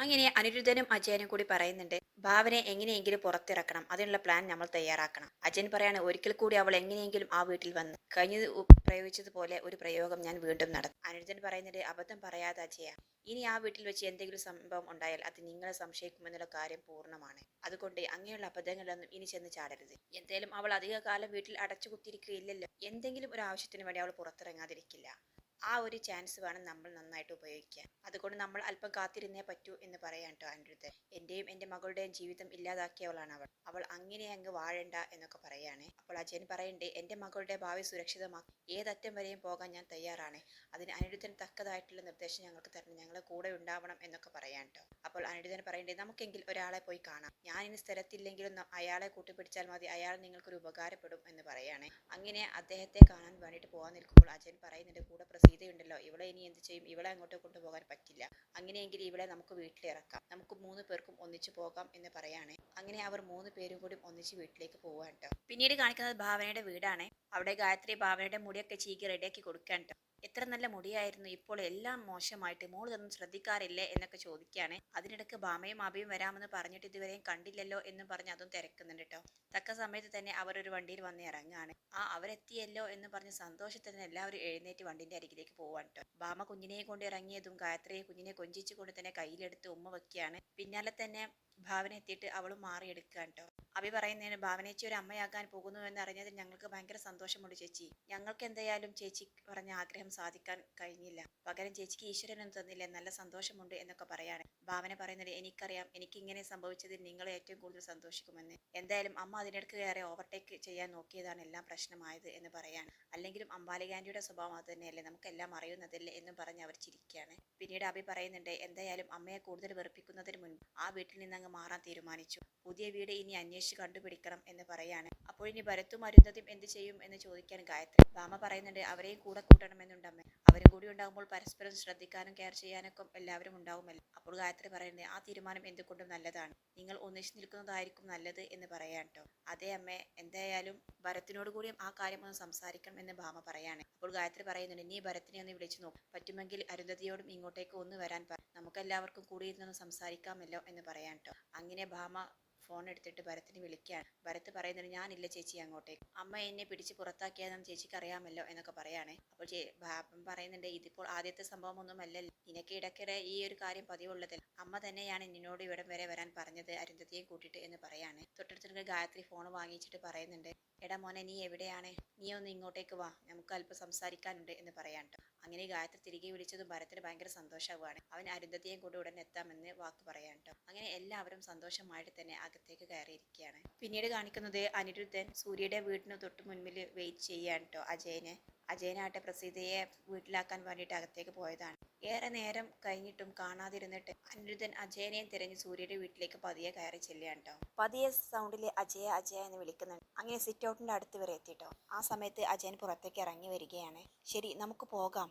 അങ്ങനെ അനിരുദ്ധനും അജയനും കൂടി പറയുന്നുണ്ട്, ഭാവനെ എങ്ങനെയെങ്കിലും പുറത്തിറക്കണം, അതിനുള്ള പ്ലാൻ നമ്മൾ തയ്യാറാക്കണം. അജയൻ പറയാണ്, ഒരിക്കൽ കൂടി അവൾ എങ്ങനെയെങ്കിലും ആ വീട്ടിൽ വന്ന് പ്രയോഗിച്ചതുപോലെ ഒരു പ്രയോഗം ഞാൻ വീണ്ടും നടത്തും. അനിരുദ്ധൻ പറയുന്നുണ്ട്, അബദ്ധം പറയാതെ അജയ, ഇനി ആ വീട്ടിൽ വെച്ച് എന്തെങ്കിലും സംഭവം ഉണ്ടായാൽ അത് നിങ്ങളെ സംശയിക്കുമെന്നുള്ള കാര്യം പൂർണ്ണമാണ്. അതുകൊണ്ട് അങ്ങനെയുള്ള അബദ്ധങ്ങളിലൊന്നും ഇനി ചെന്ന് ചാടരുത്. എന്തായാലും അവൾ അധിക കാലം വീട്ടിൽ അടച്ചു കുത്തിയിരിക്കുകയില്ലല്ലോ. എന്തെങ്കിലും ഒരു ആവശ്യത്തിന് വേണ്ടി അവൾ പുറത്തിറങ്ങാതിരിക്കില്ല. ആ ഒരു ചാൻസ് വേണം നമ്മൾ നന്നായിട്ട് ഉപയോഗിക്കാൻ. അതുകൊണ്ട് നമ്മൾ അല്പം കാത്തിരുന്നേ പറ്റൂ എന്ന് പറയാൻ കേട്ടോ അനിരുദ്ധൻ. എന്റെയും എന്റെ മകളുടെയും ജീവിതം ഇല്ലാതാക്കിയവളാണ് അവൾ. അവൾ അങ്ങനെ അങ്ങ് വാഴണ്ട എന്നൊക്കെ പറയാണ്. അപ്പോൾ അജയൻ പറയണ്ടേ, എന്റെ മകളുടെ ഭാവി സുരക്ഷിതമാക്കി ഏതറ്റം വരെയും പോകാൻ ഞാൻ തയ്യാറാണ്. അതിന് അനിരുദ്ധൻ തക്കതായിട്ടുള്ള നിർദ്ദേശം ഞങ്ങൾക്ക് തരണം, ഞങ്ങളെ കൂടെ ഉണ്ടാവണം എന്നൊക്കെ പറയാൻ കേട്ടോ. അപ്പോൾ അനിരുദ്ധൻ പറയണ്ടേ, നമുക്കെങ്കിൽ ഒരാളെ പോയി കാണാം. ഞാൻ ഇനി സ്ഥലത്തില്ലെങ്കിലും അയാളെ കൂട്ടുപിടിച്ചാൽ മതി, അയാൾ നിങ്ങൾക്കൊരു ഉപകാരപ്പെടും എന്ന് പറയാണ്. അങ്ങനെ അദ്ദേഹത്തെ കാണാൻ വേണ്ടിയിട്ട് പോകാൻ നിൽക്കുമ്പോൾ അജയൻ പറയുന്നുണ്ട്, കൂടെ പ്രസീതയുണ്ടല്ലോ, ഇവളെ ഇനി എന്ത് ചെയ്യും, ഇവളെ അങ്ങോട്ട് കൊണ്ടുപോകാൻ പറ്റില്ല. അങ്ങനെയെങ്കിൽ ഇവളെ നമുക്ക് വീട്ടിലിറക്കാം, നമുക്ക് 3 പേർക്കും ഒന്നിച്ചു പോകാം എന്ന് പറയാണ്. അങ്ങനെ അവർ 3 പേരും കൂടി ഒന്നിച്ച് വീട്ടിലേക്ക് പോവാൻ കേട്ടോ. പിന്നീട് കാണിക്കുന്നത് ഭാവനയുടെ വീടാണ്. അവിടെ ഗായത്രി ഭാവനയുടെ മുടിയൊക്കെ ചീകി റെഡിയാക്കി കൊടുക്കാൻ കേട്ടോ. എത്ര നല്ല മുടിയായിരുന്നു, ഇപ്പോൾ എല്ലാം മോശമായിട്ട്, മോൾ ഇതൊന്നും ശ്രദ്ധിക്കാറില്ലേ എന്നൊക്കെ ചോദിക്കുകയാണ്. അതിനിടയ്ക്ക് ഭാമയും അഭിയും വരാമെന്ന് പറഞ്ഞിട്ട് ഇതുവരെയും കണ്ടില്ലല്ലോ എന്നും പറഞ്ഞ് അതും തിരക്കുന്നുണ്ട് കേട്ടോ. തക്ക സമയത്ത് തന്നെ അവർ ഒരു വണ്ടിയിൽ വന്ന് ഇറങ്ങാണ്. അവരെത്തിയല്ലോ എന്ന് പറഞ്ഞ് സന്തോഷത്തിൽ തന്നെ എല്ലാവരും എഴുന്നേറ്റ് വണ്ടിന്റെ അരികിലേക്ക് പോവാൻ കേട്ടോ. ഭാമ കുഞ്ഞിനെയും കൊണ്ട് ഇറങ്ങിയതും ഗായത്രിയെ കുഞ്ഞിനെ കൊഞ്ചിച്ചുകൊണ്ട് തന്നെ കയ്യിലെടുത്ത് ഉമ്മ വെക്കുകയാണ്. പിന്നാലെ തന്നെ ഭാവന എത്തിയിട്ട് അവളും മാറിയെടുക്കാൻ കേട്ടോ. അഭി പറയുന്നതിന്, ഭാവനേച്ചി ഒരു അമ്മയാകാൻ പോകുന്നു എന്ന് അറിഞ്ഞതിൽ ഞങ്ങൾക്ക് ഭയങ്കര സന്തോഷമുണ്ട് ചേച്ചി. ഞങ്ങൾക്ക് എന്തായാലും ചേച്ചി പറഞ്ഞ ആഗ്രഹം സാധിക്കാൻ കഴിഞ്ഞില്ല, പകരം ചേച്ചിക്ക് ഈശ്വരനൊന്നും തന്നില്ലേ, നല്ല സന്തോഷമുണ്ട് എന്നൊക്കെ പറയാണ്. ഭാവന പറയുന്നത്, എനിക്കറിയാം എനിക്ക് ഇങ്ങനെ സംഭവിച്ചതിൽ നിങ്ങൾ ഏറ്റവും കൂടുതൽ സന്തോഷിക്കുമെന്ന്. എന്തായാലും അമ്മ അതിനിടയ്ക്ക് കയറി ഓവർടേക്ക് ചെയ്യാൻ നോക്കിയതാണ് എല്ലാം പ്രശ്നമായത് എന്ന് പറയാണ്. അല്ലെങ്കിലും അംബാലിക ആന്റിയുടെ സ്വഭാവം അത് തന്നെയല്ലേ, നമുക്കെല്ലാം അറിയുന്നതല്ലേ എന്നും പറഞ്ഞ് അവർ ചിരിക്കുകയാണ്. പിന്നീട് അഭി പറയുന്നുണ്ട്, എന്തായാലും അമ്മയെ കൂടുതൽ വെറുപ്പിക്കുന്നതിന് മുൻപ് ആ വീട്ടിൽ നിന്നങ്ങ് മാറാൻ തീരുമാനിച്ചു. പുതിയ വീട് ഇനി അന്വേഷിച്ച് കണ്ടുപിടിക്കണം എന്ന് പറയാണ്. അപ്പോൾ ഇനി ഭരത്തും അരുന്ധതിയും എന്ത് ചെയ്യും എന്ന് ചോദിക്കാൻ ഗായത്രി. ഭാമ പറയുന്നുണ്ട്, അവരെയും കൂടെ കൂട്ടണമെന്നുണ്ടമ്മേ. അവരും കൂടി ഉണ്ടാകുമ്പോൾ പരസ്പരം ശ്രദ്ധിക്കാനും കെയർ ചെയ്യാനൊക്കെ എല്ലാവരും ഉണ്ടാവുമല്ലോ. അപ്പോൾ ഗായത്രി പറയുന്നത്, ആ തീരുമാനം എന്തുകൊണ്ടും നല്ലതാണ്, നിങ്ങൾ ഒന്നിച്ചു നിൽക്കുന്നതായിരിക്കും നല്ലത് എന്ന് പറയാൻ കേട്ടോ. അതേ അമ്മേ, എന്തായാലും ഭരത്തിനോട് കൂടിയും ആ കാര്യം ഒന്ന് സംസാരിക്കണം എന്ന് ഭാമ പറയാണ്. അപ്പോൾ ഗായത്രി പറയുന്നുണ്ട്, നീ ഭരത്തിനെ ഒന്ന് വിളിച്ചു നോക്കും, പറ്റുമെങ്കിൽ അരുന്ധതിയോടും ഇങ്ങോട്ടേക്ക് ഒന്ന് വരാൻ പറ, നമുക്കെല്ലാവർക്കും കൂടി ഇരുന്നൊന്ന് സംസാരിക്കാമല്ലോ എന്ന് പറയാൻ കേട്ടോ. അങ്ങനെ ഭാമ ഫോൺ എടുത്തിട്ട് ഭരത്തിനെ വിളിക്കുകയാണ്. ഭരത് പറയുന്നത്, ഞാനില്ല ചേച്ചി അങ്ങോട്ടേക്ക്, അമ്മ എന്നെ പിടിച്ച് പുറത്താക്കിയതെന്ന് ചേച്ചിക്ക് അറിയാമല്ലോ എന്നൊക്കെ പറയാണ്. അപ്പോൾ പറയുന്നുണ്ട്, ഇതിപ്പോൾ ആദ്യത്തെ സംഭവം ഒന്നും അല്ലല്ലോ, നിനക്ക് ഇടയ്ക്കിടെ ഈ ഒരു കാര്യം പതിവുള്ളതല്ല, അമ്മ തന്നെയാണ് നിന്നോട് ഇവിടം വരെ വരാൻ പറഞ്ഞത് അരുന്ധതിയെ കൂട്ടിയിട്ട് എന്ന് പറയാണ്. തൊട്ടടുത്തിട്ട് ഗായത്രി ഫോൺ വാങ്ങിച്ചിട്ട് പറയുന്നുണ്ട്, എടാ മോനെ, നീ എവിടെയാണ്, നീ ഒന്ന് ഇങ്ങോട്ടേക്ക് വാ, നമുക്ക് അല്പം സംസാരിക്കാനുണ്ട് എന്ന് പറയാൻ കേട്ടോ. അങ്ങനെ ഗായത്രി തിരികെ വിളിച്ചതും ഭരത്തിന് ഭയങ്കര സന്തോഷമാവുകയാണ്. അവൻ അരുന്ധതിയെയും കൊണ്ട് ഉടൻ എത്താമെന്ന് വാക്ക് പറയാൻ കേട്ടോ. അങ്ങനെ എല്ലാവരും സന്തോഷമായിട്ട് തന്നെ അകത്തേക്ക് കയറിയിരിക്കുകയാണ്. പിന്നീട് കാണിക്കുന്നത് അനിരുദ്ധൻ സൂര്യയുടെ വീടിന് തൊട്ട് മുൻപിൽ വെയിറ്റ് ചെയ്യാൻ കേട്ടോ അജയനാട്ടെ പ്രസീതയെ വീട്ടിലാക്കാൻ വേണ്ടിയിട്ട് അകത്തേക്ക് പോയതാണ്. ഏറെ നേരം കഴിഞ്ഞിട്ടും കാണാതിരുന്നിട്ട് അനിരുദ്ധൻ അജയനെയും തിരഞ്ഞ് സൂര്യയുടെ വീട്ടിലേക്ക് പതിയെ കയറി ചെല്ലുകയാണ് കേട്ടോ. പതിയെ സൗണ്ടിൽ അജയ അജയ എന്ന് വിളിക്കുന്നുണ്ട്. അങ്ങനെ സിറ്റ് ഔട്ടിന്റെ അടുത്ത് വരെ എത്തിട്ടോ. ആ സമയത്ത് അജയൻ പുറത്തേക്ക് ഇറങ്ങി വരികയാണ്. ശരി, നമുക്ക് പോകാം,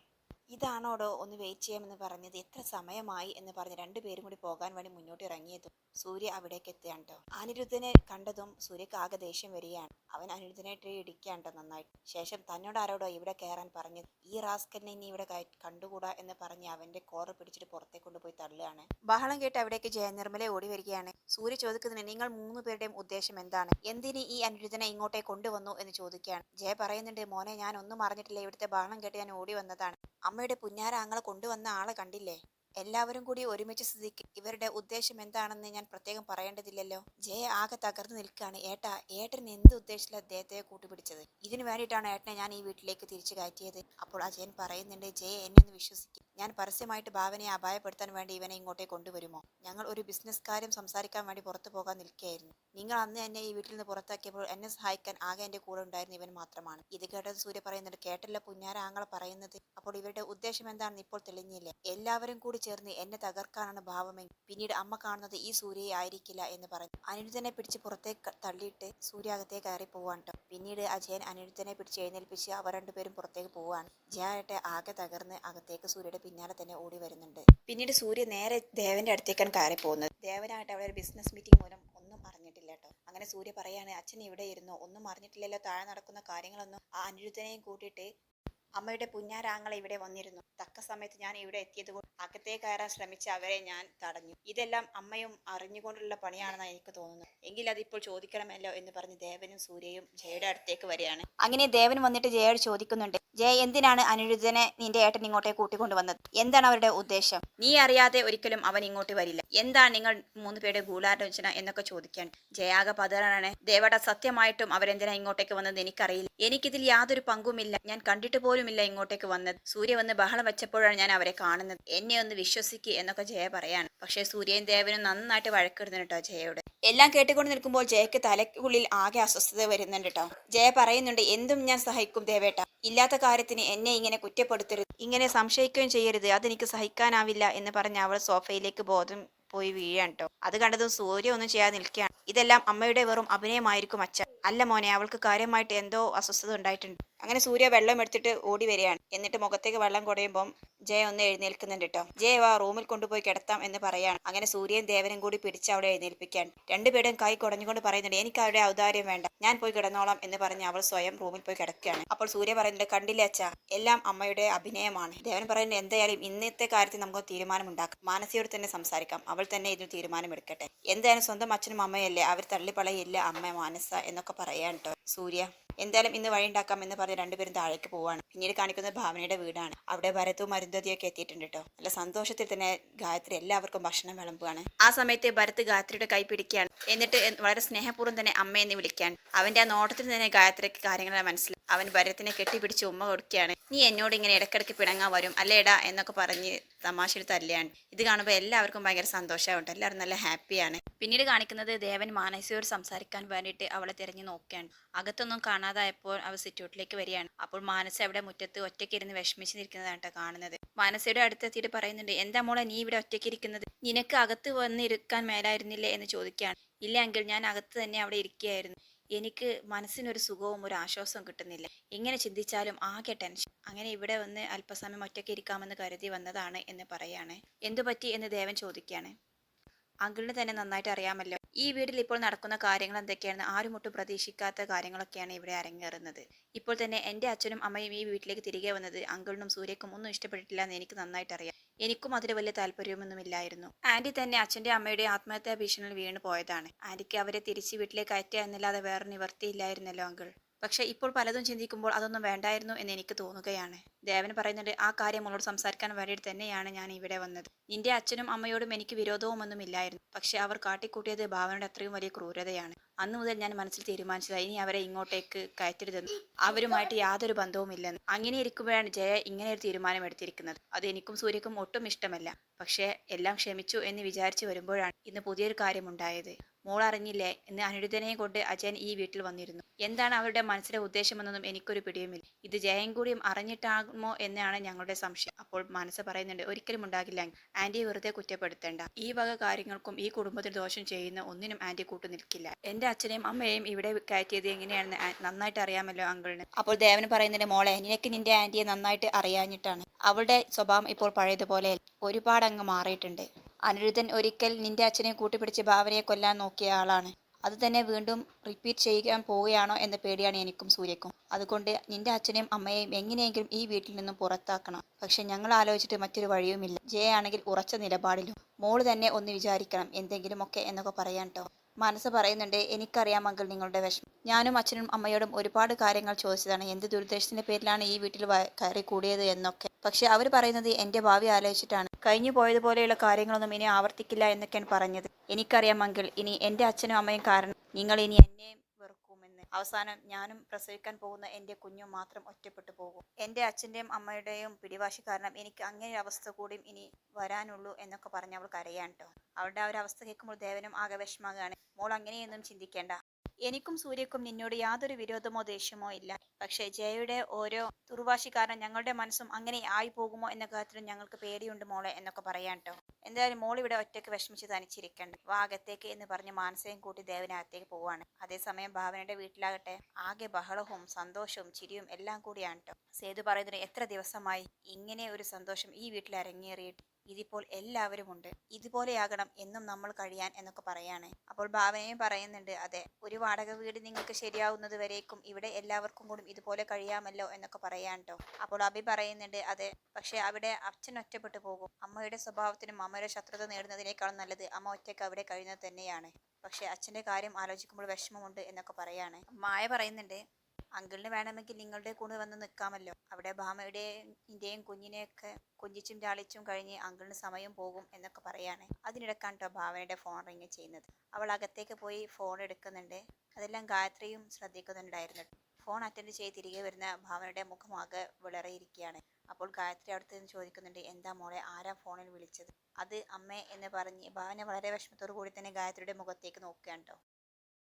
ഇതാണോടോ ഒന്ന് വെയിറ്റ് ചെയ്യാമെന്ന് പറഞ്ഞത്, എത്ര സമയമായി എന്ന് പറഞ്ഞ് 2 പേരും കൂടി പോകാൻ വേണ്ടി മുന്നോട്ട് ഇറങ്ങിയതും സൂര്യ അവിടേക്ക് എത്തുകയാണ് കേട്ടോ. അനിരുദ്ധനെ കണ്ടതും സൂര്യക്ക് ആകെ ദേഷ്യം വരികയാണ്. അവൻ അനിരുദ്ധനെ ഇടിക്കുകയാണ് കേട്ടോ നന്നായിട്ട്. ശേഷം തന്നോട് ആരോടോ ഇവിടെ കയറാൻ പറഞ്ഞത്, ഈ റാസ്കലിനെ ഇനി ഇവിടെ കണ്ടുകൂടാ എന്ന് പറഞ്ഞ് അവന്റെ കോറ പിടിച്ചിട്ട് പുറത്തേക്ക് കൊണ്ടുപോയി തള്ളുകയാണ്. ബഹളം കേട്ട് അവിടേക്ക് ജയനിർമ്മല ഓടി വരികയാണ്. സൂര്യ ചോദിക്കുന്നതിന്, നിങ്ങൾ 3 പേരുടെയും ഉദ്ദേശം എന്താണ്, എന്തിന് ഈ അനിരുദ്ധനെ ഇങ്ങോട്ടേ കൊണ്ടുവന്നു എന്ന് ചോദിക്കുകയാണ്. ജയ പറയുന്നുണ്ട്, മോനെ, ഞാൻ ഒന്നും അറിഞ്ഞിട്ടില്ല, ഇവിടുത്തെ ബഹളം കേട്ട് ഞാൻ ഓടി വന്നതാണ്, അമ്മയുടെ പുന്നാര ആങ്ങളെ കൊണ്ടുവന്ന ആളെ കണ്ടില്ലേ, എല്ലാവരും കൂടി ഒരുമിച്ച് സ്ഥിതിക്ക് ഇവരുടെ ഉദ്ദേശം എന്താണെന്ന് ഞാൻ പ്രത്യേകം പറയേണ്ടതില്ലല്ലോ. ജയ ആകെ തകർന്നു നിൽക്കുകയാണ്. ഏട്ടൻ എന്ത് ഉദ്ദേശത്തില അദ്ദേഹത്തെ കൂട്ടുപിടിച്ചത്, ഇതിനു വേണ്ടിയിട്ടാണ് ഏട്ടനെ ഞാൻ ഈ വീട്ടിലേക്ക് തിരിച്ചു കയറ്റിയത്. അപ്പോൾ അജയൻ പറയുന്നുണ്ട്, ജയ എന്നെ ഒന്ന് വിശ്വസിക്കും, ഞാൻ പരസ്യമായിട്ട് ഭാവനയെ അപായപ്പെടുത്താൻ വേണ്ടി ഇവനെ ഇങ്ങോട്ടേ കൊണ്ടുവരുമോ, ഞങ്ങൾ ഒരു ബിസിനസ് കാര്യം സംസാരിക്കാൻ വേണ്ടി പുറത്തു പോകാൻ നിൽക്കുകയായിരുന്നു, നിങ്ങൾ അന്ന് എന്നെ ഈ വീട്ടിൽ നിന്ന് പുറത്താക്കിയപ്പോൾ എന്നെ സഹായിക്കാൻ ആകെ എന്റെ കൂടെ ഉണ്ടായിരുന്ന ഇവൻ മാത്രമാണ്. ഇത് കേട്ടത് സൂര്യ പറയുന്നുണ്ട്, കേട്ടല്ലോ പുന്നാര ആങ്ങളെ പറയുന്നത്, അപ്പോൾ ഇവരുടെ ഉദ്ദേശം എന്താണെന്ന് ഇപ്പോൾ തെളിഞ്ഞില്ലേ, എല്ലാവരും കൂടി ചേർന്ന് എന്നെ തകർക്കാനാണ് ഭാവമെങ്കിൽ പിന്നീട് അമ്മ കാണുന്നത് ഈ സൂര്യയെ ആയിരിക്കില്ല എന്ന് പറഞ്ഞു. അനിരുദ്ധനെ പിടിച്ച് പുറത്തേക്ക് തള്ളിയിട്ട് സൂര്യ അകത്തേക്ക് കയറി പോവാൻ കേട്ടോ. പിന്നീട് അജയൻ അനിരുദ്ധനെ പിടിച്ച് എഴുന്നേൽപ്പിച്ച് അവർ 2 പേരും പുറത്തേക്ക് പോവാണ്. ജയാട്ടെ ആകെ തകർന്ന് അകത്തേക്ക് സൂര്യയുടെ പിന്നാലെ തന്നെ ഓടി വരുന്നുണ്ട്. പിന്നീട് സൂര്യ നേരെ ദേവന്റെ അടുത്തേക്കാണ് കയറി പോകുന്നത്. ദേവനായിട്ട് അവിടെ ഒരു ബിസിനസ് മീറ്റിംഗ് മൂലം ഒന്നും അറിഞ്ഞിട്ടില്ല കേട്ടോ. അങ്ങനെ സൂര്യ പറയാണ്, അച്ഛൻ ഇവിടെ ഇരുന്നോ, ഒന്നും അറിഞ്ഞിട്ടില്ലല്ലോ, താഴെ നടക്കുന്ന കാര്യങ്ങളൊന്നും ആ അനിരുദ്ധനെയും കൂട്ടിയിട്ട് അമ്മയുടെ പുന്നാരാങ്ങളെ ഇവിടെ വന്നിരുന്നു. തക്ക സമയത്ത് ഞാൻ ഇവിടെ എത്തിയത് കൊണ്ട് അകത്തേ കയറാൻ ശ്രമിച്ച അവരെ ഞാൻ തടഞ്ഞു. ഇതെല്ലാം അമ്മയും അറിഞ്ഞുകൊണ്ടുള്ള പണിയാണെന്നാണ് എനിക്ക് തോന്നുന്നത്. എങ്കിൽ അതിപ്പോൾ ചോദിക്കണമല്ലോ എന്ന് പറഞ്ഞ് ദേവനും സൂര്യയും ജയയുടെ അടുത്തേക്ക് വരികയാണ്. അങ്ങനെ ദേവൻ വന്നിട്ട് ജയയോട് ചോദിക്കുന്നുണ്ട്, ജയ, എന്തിനാണ് അനിരുദ്ധനെ നിന്റെ ഏട്ടൻ ഇങ്ങോട്ടേക്ക് കൂട്ടിക്കൊണ്ടുവന്നത്? എന്താണ് അവരുടെ ഉദ്ദേശം? നീ അറിയാതെ ഒരിക്കലും അവൻ ഇങ്ങോട്ട് വരില്ല. എന്താണ് നിങ്ങൾ 3 പേരുടെ ഗൂഢാലോചന എന്നൊക്കെ ചോദിക്കാൻ ജയാക പതറാണ്. ദേവട, സത്യമായിട്ടും അവരെന്തിനാ ഇങ്ങോട്ടേക്ക് വന്നത് എനിക്കറിയില്ല. എനിക്കിതിൽ യാതൊരു പങ്കുമില്ല. ഞാൻ കണ്ടിട്ട് പോലുമില്ല ഇങ്ങോട്ടേക്ക് വന്നത്. സൂര്യ വന്ന് ബഹളം വെച്ചപ്പോഴാണ് ഞാൻ അവരെ കാണുന്നത്. എന്നെ ഒന്ന് വിശ്വസിക്കുക എന്നൊക്കെ ജയ പറയാണ്. പക്ഷേ സൂര്യയും ദേവനും നന്നായിട്ട് വഴക്കിടുന്നു കേട്ടോ ജയയോട്. എല്ലാം കേട്ടുകൊണ്ട് നിൽക്കുമ്പോൾ ജയക്ക് തലയ്ക്കുള്ളിൽ ആകെ അസ്വസ്ഥത വരുന്നുണ്ട് കേട്ടോ. ജയ പറയുന്നുണ്ട്, എന്തും ഞാൻ സഹിക്കും ദേവേട്ട. ഇല്ലാത്ത കാര്യത്തിന് എന്നെ ഇങ്ങനെ കുറ്റപ്പെടുത്തരുത്, ഇങ്ങനെ സംശയിക്കുകയും ചെയ്യരുത്. അതെനിക്ക് സഹിക്കാനാവില്ല എന്ന് പറഞ്ഞ് അവൾ സോഫയിലേക്ക് ബോധം പോയി വീഴാൻ കേട്ടോ. അത് കണ്ടതും സൂര്യ ഒന്നും ചെയ്യാതെ നിൽക്കുകയാണ്. ഇതെല്ലാം അമ്മയുടെ വെറും അഭിനയമായിരിക്കും അച്ഛ. അല്ല മോനെ, അവൾക്ക് കാര്യമായിട്ട് എന്തോ അസ്വസ്ഥത ഉണ്ടായിട്ടുണ്ട്. അങ്ങനെ സൂര്യ വെള്ളം എടുത്തിട്ട് ഓടി വരികയാണ്. എന്നിട്ട് മുഖത്തേക്ക് വെള്ളം കുടയുമ്പം ജയ ഒന്ന് എഴുന്നേൽക്കുന്നുണ്ട് കേട്ടോ. ജയ വാ, റൂമിൽ കൊണ്ടുപോയി കിടത്താം എന്ന് പറയാണ്. അങ്ങനെ സൂര്യയും ദേവനും കൂടി പിടിച്ച് അവിടെ എഴുന്നേൽപ്പിക്കാൻ രണ്ടുപേരും കൈ കുടഞ്ഞുകൊണ്ട് പറയുന്നുണ്ട്, എനിക്ക് അവരുടെ ഔദാര്യം വേണ്ട, ഞാൻ പോയി കിടന്നോളാം എന്ന് പറഞ്ഞ് അവൾ സ്വയം റൂമിൽ പോയി കിടക്കുകയാണ്. അപ്പോൾ സൂര്യ പറയുന്നുണ്ട്, കണ്ടില്ലേ അച്ഛാ, എല്ലാം അമ്മയുടെ അഭിനയമാണ്. ദേവൻ പറയുന്നത്, എന്തായാലും ഇന്നത്തെ കാര്യത്തിൽ നമുക്ക് തീരുമാനമുണ്ടാക്കാം. മാനസിയോട് തന്നെ സംസാരിക്കാം, അവൾ തന്നെ ഇതിന് തീരുമാനമെടുക്കട്ടെ. എന്തായാലും സ്വന്തം അച്ഛനും അമ്മയല്ലേ, അവർ തള്ളിപ്പളയില്ല അമ്മ മാനസ എന്നൊക്കെ പറയാൻ കേട്ടോ സൂര്യ. എന്തായാലും ഇന്ന് വഴി ഉണ്ടാക്കാം എന്ന് പറഞ്ഞ് രണ്ടുപേരും താഴേക്ക് പോവാണ്. പിന്നീട് കാണിക്കുന്നത് ഭാവനയുടെ വീടാണ്. അവിടെ ഭരത്തും അരുന്ധതിയൊക്കെ എത്തിയിട്ടുണ്ട് കേട്ടോ. നല്ല സന്തോഷത്തിൽ തന്നെ ഗായത്രി എല്ലാവർക്കും ഭക്ഷണം വിളമ്പുകയാണ്. ആ സമയത്ത് ഭരത് ഗായത്രിയുടെ കൈ പിടിക്കുകയാണ്. എന്നിട്ട് വളരെ സ്നേഹപൂർവ്വം തന്നെ അമ്മയെന്ന് വിളിക്കാൻ. അവന്റെ ആ നോട്ടത്തിൽ തന്നെ ഗായത്രിക്ക് കാര്യങ്ങളെ മനസ്സിലായി. അവൻ ഭരത്തിനെ കെട്ടിപ്പിടിച്ച് ഉമ്മ കൊടുക്കുകയാണ്. നീ എന്നോട് ഇങ്ങനെ ഇടയ്ക്കിടയ്ക്ക് പിണങ്ങാൻ വരും അല്ലേടാ എന്നൊക്കെ പറഞ്ഞ് തമാശയിൽ തല്ലുകയാണ്. ഇത് കാണുമ്പോൾ എല്ലാവർക്കും ഭയങ്കര സന്തോഷമായിട്ട് എല്ലാവരും നല്ല ഹാപ്പിയാണ്. പിന്നീട് കാണിക്കുന്നത് ദേവൻ മാനസിയോട് സംസാരിക്കാൻ വേണ്ടിയിട്ട് അവളെ തിരഞ്ഞു നോക്കുകയാണ്. അകത്തൊന്നും കാണാതായപ്പോൾ അവൾ സിറ്റൗട്ടിലേക്ക് വരികയാണ്. അപ്പോൾ മാനസ അവിടെ മുറ്റത്ത് ഒറ്റയ്ക്കിരുന്ന് വിഷമിച്ച് നിൽക്കുന്നതാണ് കേട്ടോ കാണുന്നത്. മാനസയുടെ അടുത്തെത്തിയിട്ട് പറയുന്നുണ്ട്, എന്താ മോളെ നീ ഇവിടെ ഒറ്റയ്ക്കിരിക്കുന്നത്? നിനക്ക് അകത്ത് വന്നിരിക്കാൻ മേലായിരുന്നില്ലേ എന്ന് ചോദിക്കുകയാണ്. ഇല്ല എങ്കിൽ ഞാൻ അകത്ത് തന്നെ അവിടെ ഇരിക്കുകയായിരുന്നു. എനിക്ക് മനസ്സിനൊരു സുഖവും ഒരു ആശ്വാസവും കിട്ടുന്നില്ല. ഇങ്ങനെ ചിന്തിച്ചാലും ആകെ ടെൻഷൻ. അങ്ങനെ ഇവിടെ വന്ന് അല്പസമയം ഒറ്റയ്ക്ക് ഇരിക്കാമെന്ന് കരുതി വന്നതാണ് എന്ന് പറയാണ്. എന്തുപറ്റി എന്ന് ദേവൻ ചോദിക്കുകയാണ്. അങ്കിളിന് തന്നെ നന്നായിട്ട് അറിയാമല്ലോ, ഈ വീട്ടിൽ ഇപ്പോൾ നടക്കുന്ന കാര്യങ്ങൾ എന്തൊക്കെയാണെന്ന്. ആരും ഒട്ടും പ്രതീക്ഷിക്കാത്ത കാര്യങ്ങളൊക്കെയാണ് ഇവിടെ അരങ്ങേറുന്നത്. ഇപ്പോൾ തന്നെ എൻ്റെ അച്ഛനും അമ്മയും ഈ വീട്ടിലേക്ക് തിരികെ വന്നത് അങ്കിളിനും സൂര്യക്കും ഒന്നും ഇഷ്ടപ്പെട്ടിട്ടില്ല എന്ന് എനിക്ക് നന്നായിട്ട് അറിയാം. എനിക്കും അതിൽ വലിയ താല്പര്യമൊന്നുമില്ലായിരുന്നു. ആന്റി തന്നെ അച്ഛൻ്റെ അമ്മയുടെ ആത്മഹത്യാ ഭീഷണിയിൽ വീണ് പോയതാണ്. ആന്റിക്ക് അവരെ തിരിച്ച് വീട്ടിലേക്ക് അയറ്റുക എന്നല്ലാതെ വേറെ നിവർത്തിയില്ലായിരുന്നല്ലോ അങ്കിൾ. പക്ഷെ ഇപ്പോൾ പലതും ചിന്തിക്കുമ്പോൾ അതൊന്നും വേണ്ടായിരുന്നു എന്ന് എനിക്ക് തോന്നുകയാണ്. ദേവൻ പറയുന്നുണ്ട്, ആ കാര്യം മോളോട് സംസാരിക്കാൻ വേണ്ടിയിട്ട് തന്നെയാണ് ഞാൻ ഇവിടെ വന്നത്. നിന്റെ അച്ഛനും അമ്മയോടും എനിക്ക് വിരോധവുമൊന്നും ഇല്ലായിരുന്നു. പക്ഷെ അവർ കാട്ടിക്കൂട്ടിയത് ഭാവനയുടെ അത്രയും വലിയ ക്രൂരതയാണ്. അന്നു മുതൽ ഞാൻ മനസ്സിൽ തീരുമാനിച്ചതായി ഇനി അവരെ ഇങ്ങോട്ടേക്ക് കയറ്റരുതെന്ന്, അവരുമായിട്ട് യാതൊരു ബന്ധവുമില്ലെന്ന്. അങ്ങനെ ഇരിക്കുമ്പോഴാണ് ജയ ഇങ്ങനെ ഒരു തീരുമാനം എടുത്തിരിക്കുന്നത്. അത് എനിക്കും സൂര്യക്കും ഒട്ടും ഇഷ്ടമല്ല. പക്ഷേ എല്ലാം ക്ഷമിച്ചു എന്ന് വിചാരിച്ചു വരുമ്പോഴാണ് ഇന്ന് പുതിയൊരു കാര്യമുണ്ടായത്. മോൾ അറിഞ്ഞില്ലേ, ഇന്ന് അനിരുദ്ധനെയും കൊണ്ട് അജയൻ ഈ വീട്ടിൽ വന്നിരുന്നു. എന്താണ് അവരുടെ മനസ്സിലെ ഉദ്ദേശമെന്നൊന്നും എനിക്കൊരു പിടിയുമില്ല. ഇത് ജയൻ കൂടിയും അറിഞ്ഞിട്ടാകുമോ എന്നാണ് ഞങ്ങളുടെ സംശയം. അപ്പോൾ മനസ്സ് പറയുന്നുണ്ട്, ഒരിക്കലും ഉണ്ടാകില്ല. ആന്റിയെ വെറുതെ കുറ്റപ്പെടുത്തേണ്ട. ഈ വക കാര്യങ്ങൾക്കും ഈ കുടുംബത്തിൽ ദോഷം ചെയ്യുന്ന ഒന്നിനും ആന്റി കൂട്ടു നിൽക്കില്ല. എന്റെ അച്ഛനെയും അമ്മയെയും ഇവിടെ കയറ്റിയത് എങ്ങനെയാണെന്ന് നന്നായിട്ട് അറിയാമല്ലോ അങ്കിളിന്. അപ്പോൾ ദേവന് പറയുന്നുണ്ട്, മോളെ, നിനക്ക് നിന്റെ ആന്റിയെ നന്നായിട്ട് അറിയാഞ്ഞിട്ടാണ്. അവളുടെ സ്വഭാവം ഇപ്പോൾ പഴയതുപോലെ ഒരുപാട് അങ്ങ് മാറിയിട്ടുണ്ട്. അനിരുദ്ധൻ ഒരിക്കൽ നിന്റെ അച്ഛനെ കൂട്ടിപ്പിടിച്ച് ഭാവനയെ കൊല്ലാൻ നോക്കിയ ആളാണ്. അത് തന്നെ വീണ്ടും റിപ്പീറ്റ് ചെയ്യാൻ പോവുകയാണോ എന്ന പേടിയാണ് എനിക്കും സൂര്യക്കും. അതുകൊണ്ട് നിന്റെ അച്ഛനെയും അമ്മയെയും എങ്ങനെയെങ്കിലും ഈ വീട്ടിൽ നിന്നും പുറത്താക്കണം. പക്ഷെ ഞങ്ങൾ ആലോചിച്ചിട്ട് മറ്റൊരു വഴിയുമില്ല. ജയ ആണെങ്കിൽ ഉറച്ച നിലപാടിലും. മോള് തന്നെ ഒന്ന് വിചാരിക്കണം എന്തെങ്കിലുമൊക്കെ എന്നൊക്കെ പറയാൻ കേട്ടോ. മനസ്സ് പറയുന്നുണ്ട്, എനിക്കറിയാം അങ്കിൾ നിങ്ങളുടെ വിഷമം. ഞാനും അച്ഛനും അമ്മയോടും ഒരുപാട് കാര്യങ്ങൾ ചോദിച്ചതാണ്, എന്ത് ദുരുദ്ദേശത്തിന്റെ പേരിലാണ് ഈ വീട്ടിൽ കയറി കൂടിയത് എന്നൊക്കെ. പക്ഷെ അവർ പറയുന്നത് എൻ്റെ ഭാവി ആലോചിച്ചിട്ടാണ്. കഴിഞ്ഞു പോയതുപോലെയുള്ള കാര്യങ്ങളൊന്നും ഇനി ആവർത്തിക്കില്ല എന്നൊക്കെയാണ് പറഞ്ഞത്. എനിക്കറിയാം അങ്കിൾ, ഇനി എൻ്റെ അച്ഛനും അമ്മയും കാരണം നിങ്ങൾ ഇനി എന്നെ വെറുക്കുമെന്ന്. അവസാനം ഞാനും പ്രസവിക്കാൻ പോകുന്ന എൻ്റെ കുഞ്ഞും മാത്രം ഒറ്റപ്പെട്ടു പോകും. എൻ്റെ അച്ഛൻ്റെയും അമ്മയുടെയും പിടിവാശി കാരണം എനിക്ക് അങ്ങനെ അവസ്ഥ കൂടിയും ഇനി വരാനുള്ളൂ എന്നൊക്കെ പറഞ്ഞ് അവൾ കരയാൻ കേട്ടോ. അവളുടെ ആ ഒരു അവസ്ഥ കേൾക്കുമ്പോൾ ദേവനും ആകെ വിഷമമാണ്. മോൾ അങ്ങനെയൊന്നും ചിന്തിക്കേണ്ട. എനിക്കും സൂര്യക്കും നിന്നോട് യാതൊരു വിരോധമോ ദേഷ്യമോ ഇല്ല. പക്ഷേ ജയയുടെ ഓരോ ദുർവാശി കാരണം ഞങ്ങളുടെ മനസ്സും അങ്ങനെ ആയി പോകുമോ എന്ന കാര്യത്തിലും ഞങ്ങൾക്ക് പേടിയുണ്ട് മോളെ എന്നൊക്കെ പറയാൻ കേട്ടോ. എന്തായാലും മോൾ ഇവിടെ ഒറ്റയ്ക്ക് വിഷമിച്ച് തനിച്ചിരിക്കണ്ട, വാ അകത്തേക്ക് എന്ന് പറഞ്ഞ് മാനസയും കൂട്ടി ദേവനകത്തേക്ക് പോവാണ്. അതേസമയം ഭാവനയുടെ വീട്ടിലാകട്ടെ ആകെ ബഹളവും സന്തോഷവും ചിരിയും എല്ലാം കൂടിയാണ് കേട്ടോ. സേതു പറയുന്നത്, എത്ര ദിവസമായി ഇങ്ങനെ ഒരു സന്തോഷം ഈ വീട്ടിൽ അരങ്ങേറിയിട്ട്. ഇതിപ്പോൾ എല്ലാവരുമുണ്ട്. ഇതുപോലെയാകണം എന്നും നമ്മൾ കഴിയാൻ എന്നൊക്കെ പറയാണ്. അപ്പോൾ ഭാവനയും പറയുന്നുണ്ട്, അതെ, ഒരു വാടക വീട് നിങ്ങൾക്ക് ശരിയാവുന്നത് വരേക്കും ഇവിടെ എല്ലാവർക്കും കൂടി ഇതുപോലെ കഴിയാമല്ലോ എന്നൊക്കെ പറയാൻ ട്ടോ. അപ്പോൾ അഭി പറയുന്നുണ്ട്, അതെ, പക്ഷെ അവിടെ അച്ഛൻ ഒറ്റപ്പെട്ടു പോകും. അമ്മയുടെ സ്വഭാവത്തിനും അമ്മയുടെ ശത്രുത നേടുന്നതിനേക്കാളും നല്ലത് അമ്മ ഒറ്റയ്ക്ക് അവിടെ കഴിയുന്നത് തന്നെയാണ്. പക്ഷെ അച്ഛന്റെ കാര്യം ആലോചിക്കുമ്പോൾ വിഷമമുണ്ട് എന്നൊക്കെ പറയാണ്. മായ പറയുന്നുണ്ട്, അങ്കിളിന് വേണമെങ്കിൽ നിങ്ങളുടെ കൂടെ വന്ന് നിൽക്കാമല്ലോ. അവിടെ ഭാമയുടെയും കുഞ്ഞിനെയൊക്കെ കൊഞ്ചിച്ചും ലാളിച്ചും കഴിഞ്ഞ് അങ്കിളിന് സമയം പോകും എന്നൊക്കെ പറയാണ്. അതിനിടക്കാണ് കേട്ടോ ഭാവനയുടെ ഫോൺ റിങ് ചെയ്യുന്നത്. അവൾ അകത്തേക്ക് പോയി ഫോൺ എടുക്കുന്നുണ്ട്. അതെല്ലാം ഗായത്രിയും ശ്രദ്ധിക്കുന്നുണ്ടായിരുന്നു. ഫോൺ അറ്റൻഡ് ചെയ്ത് തിരികെ വരുന്ന ഭാവനയുടെ മുഖമാകെ വിളറിയിരിക്കുകയാണ്. അപ്പോൾ ഗായത്രി അടുത്ത് നിന്ന് ചോദിക്കുന്നുണ്ട്, എന്താ മോളെ, ആരാ ഫോണിൽ വിളിച്ചത്? അത് അമ്മേ എന്ന് പറഞ്ഞ് ഭാവന വളരെ വിഷമത്തോടു കൂടി തന്നെ ഗായത്രിയുടെ മുഖത്തേക്ക് നോക്കുകയാണ് കേട്ടോ.